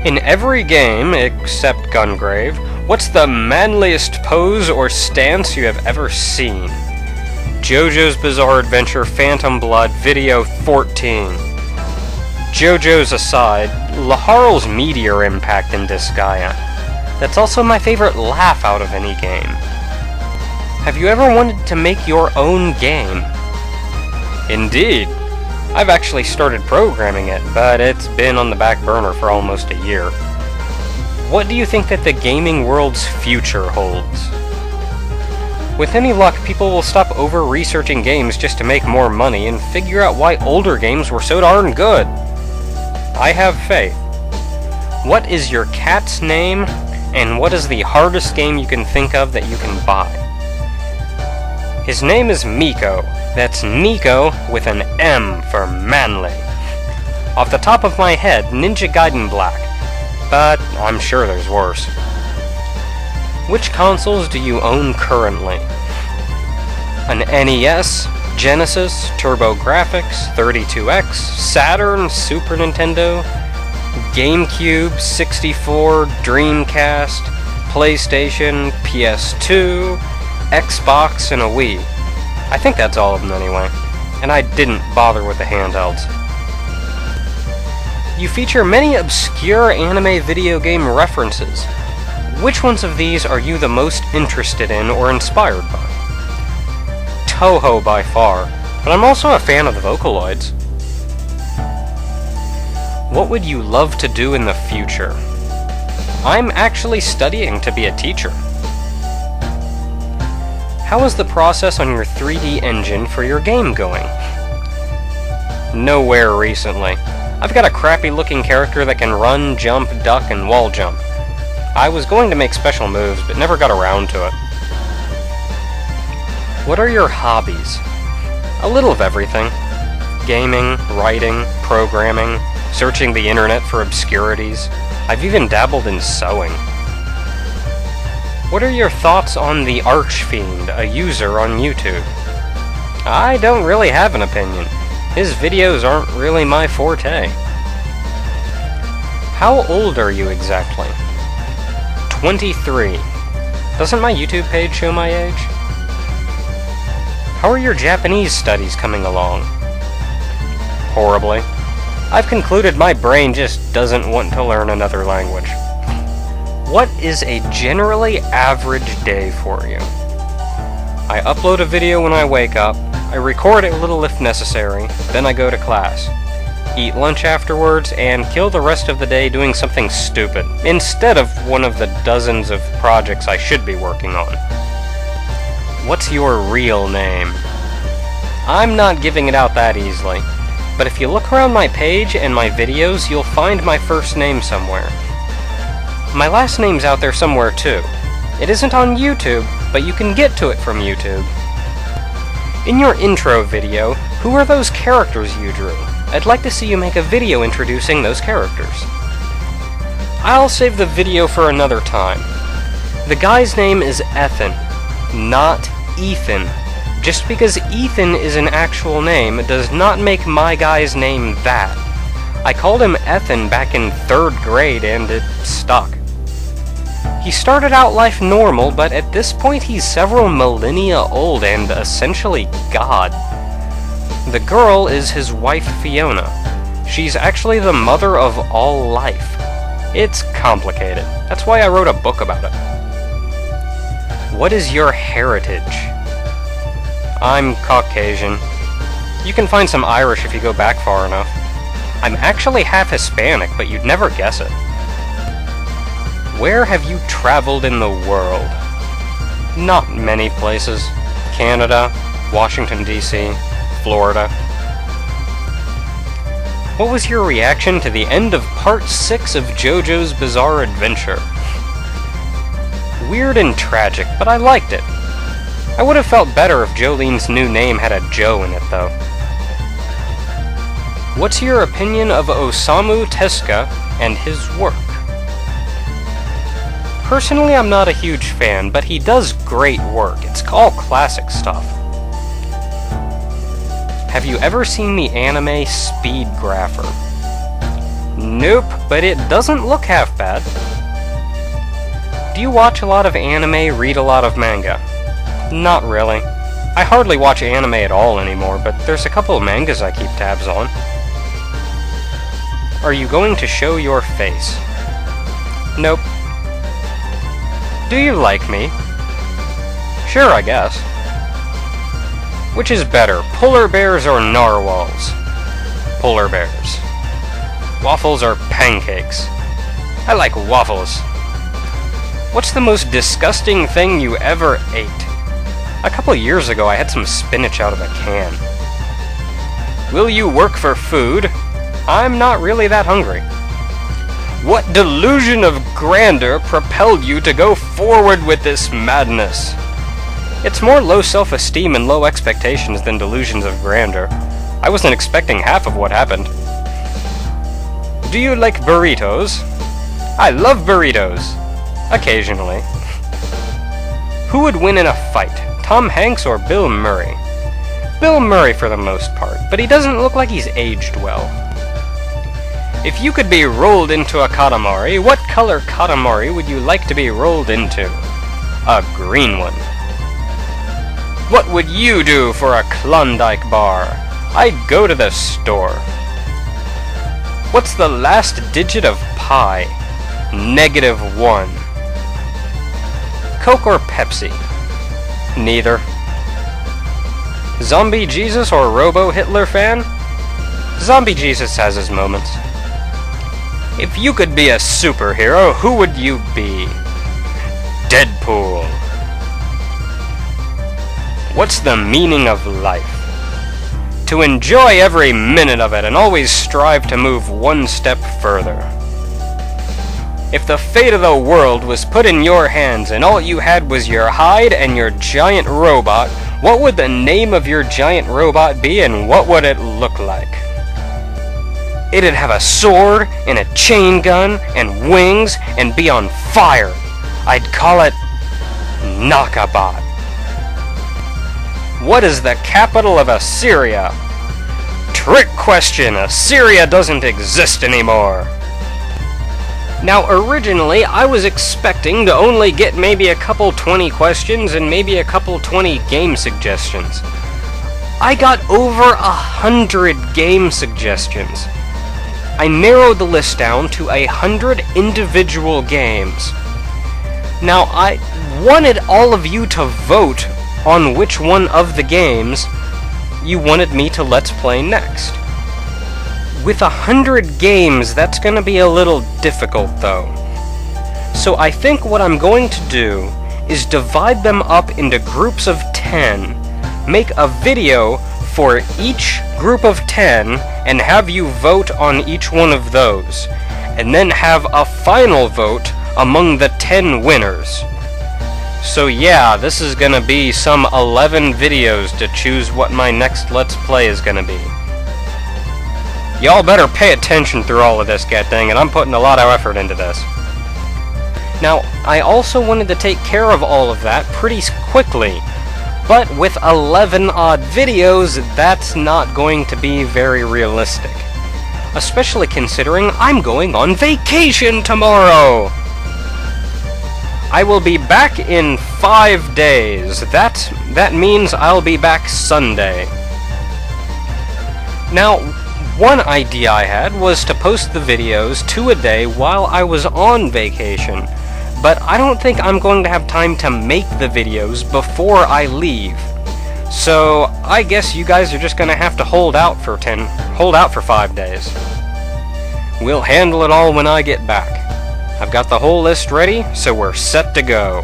In every game, except Gungrave, what's the manliest pose or stance you have ever seen? JoJo's Bizarre Adventure Phantom Blood Video 14. JoJo's aside, Laharl's meteor impact in Disgaea. That's also my favorite laugh out of any game. Have you ever wanted to make your own game? Indeed. I've actually started programming it, but it's been on the back burner for almost a year. What do you think that the gaming world's future holds? With any luck, people will stop over-researching games just to make more money and figure out why older games were so darn good. I have faith. What is your cat's name, and what is the hardest game you can think of that you can buy? His name is Miko. That's Nico with an M for manly. Off the top of my head, Ninja Gaiden Black, but I'm sure there's worse. Which consoles do you own currently? An NES, Genesis, TurboGrafx, 32X, Saturn, Super Nintendo, GameCube, 64, Dreamcast, PlayStation, PS2, Xbox, and a Wii. I think that's all of them anyway, and I didn't bother with the handhelds. You feature many obscure anime video game references. Which ones of these are you the most interested in or inspired by? Toho by far, but I'm also a fan of the Vocaloids. What would you love to do in the future? I'm actually studying to be a teacher. How is the process on your 3D engine for your game going? Nowhere recently. I've got a crappy looking character that can run, jump, duck, and wall jump. I was going to make special moves, but never got around to it. What are your hobbies? A little of everything. Gaming, writing, programming, searching the internet for obscurities. I've even dabbled in sewing. What are your thoughts on the Archfiend, a user on YouTube? I don't really have an opinion. His videos aren't really my forte. How old are you exactly? 23. Doesn't my YouTube page show my age? How are your Japanese studies coming along? Horribly. I've concluded my brain just doesn't want to learn another language. What is a generally average day for you? I upload a video when I wake up, I record it a little if necessary, then I go to class, eat lunch afterwards, and kill the rest of the day doing something stupid, instead of one of the dozens of projects I should be working on. What's your real name? I'm not giving it out that easily, but if you look around my page and my videos, you'll find my first name somewhere. My last name's out there somewhere too. It isn't on YouTube, but you can get to it from YouTube. In your intro video, who are those characters you drew? I'd like to see you make a video introducing those characters. I'll save the video for another time. The guy's name is Ethan, not Ethan. Just because Ethan is an actual name does not make my guy's name that. I called him Ethan back in 3rd grade and it stuck. He started out life normal, but at this point he's several millennia old and essentially God. The girl is his wife Fiona. She's actually the mother of all life. It's complicated. That's why I wrote a book about it. What is your heritage? I'm Caucasian. You can find some Irish if you go back far enough. I'm actually half Hispanic, but you'd never guess it. Where have you traveled in the world? Not many places. Canada, Washington, D.C., Florida. What was your reaction to the end of Part 6 of JoJo's Bizarre Adventure? Weird and tragic, but I liked it. I would have felt better if Jolene's new name had a Joe in it, though. What's your opinion of Osamu Tezuka and his work? Personally, I'm not a huge fan, but he does great work. It's all classic stuff. Have you ever seen the anime Speed Grapher? Nope, but it doesn't look half bad. Do you watch a lot of anime, read a lot of manga? Not really. I hardly watch anime at all anymore, but there's a couple of mangas I keep tabs on. Are you going to show your face? Nope. Do you like me? Sure, I guess. Which is better, polar bears or narwhals? Polar bears. Waffles or pancakes? I like waffles. What's the most disgusting thing you ever ate? A couple years ago, I had some spinach out of a can. Will you work for food? I'm not really that hungry. What delusion of grandeur propelled you to go forward with this madness? It's more low self-esteem and low expectations than delusions of grandeur. I wasn't expecting half of what happened. Do you like burritos? I love burritos. Occasionally. Who would win in a fight? Tom Hanks or Bill Murray? Bill Murray for the most part, but he doesn't look like he's aged well. If you could be rolled into a Katamari, what color Katamari would you like to be rolled into? A green one. What would you do for a Klondike bar? I'd go to the store. What's the last digit of pi? -1. Coke or Pepsi? Neither. Zombie Jesus or Robo Hitler fan? Zombie Jesus has his moments. If you could be a superhero, who would you be? Deadpool. What's the meaning of life? To enjoy every minute of it and always strive to move one step further. If the fate of the world was put in your hands and all you had was your hide and your giant robot, what would the name of your giant robot be and what would it look like? It'd have a sword and a chain gun and wings and be on fire. I'd call it Nakabot. What is the capital of Assyria? Trick question! Assyria doesn't exist anymore. Now, originally, I was expecting to only get maybe a couple 20 questions and maybe a couple 20 game suggestions. I got over 100 game suggestions. I narrowed the list down to 100 individual games. Now, I wanted all of you to vote on which one of the games you wanted me to Let's Play next. With 100 games, that's going to be a little difficult, though. So I think what I'm going to do is divide them up into groups of 10, make a video for each group of 10, and have you vote on each one of those, and then have a final vote among the 10 winners. So yeah, this is gonna be some 11 videos to choose what my next Let's Play is gonna be. Y'all better pay attention through all of this, god dang it, I'm putting a lot of effort into this. Now, I also wanted to take care of all of that pretty quickly, but with 11 odd videos, that's not going to be very realistic. Especially considering I'm going on vacation tomorrow! I will be back in 5 days. That means I'll be back Sunday. Now, one idea I had was to post the videos 2 a day while I was on vacation, but I don't think I'm going to have time to make the videos before I leave. So, I guess you guys are just gonna have to hold out for 5 days. We'll handle it all when I get back. I've got the whole list ready, so we're set to go.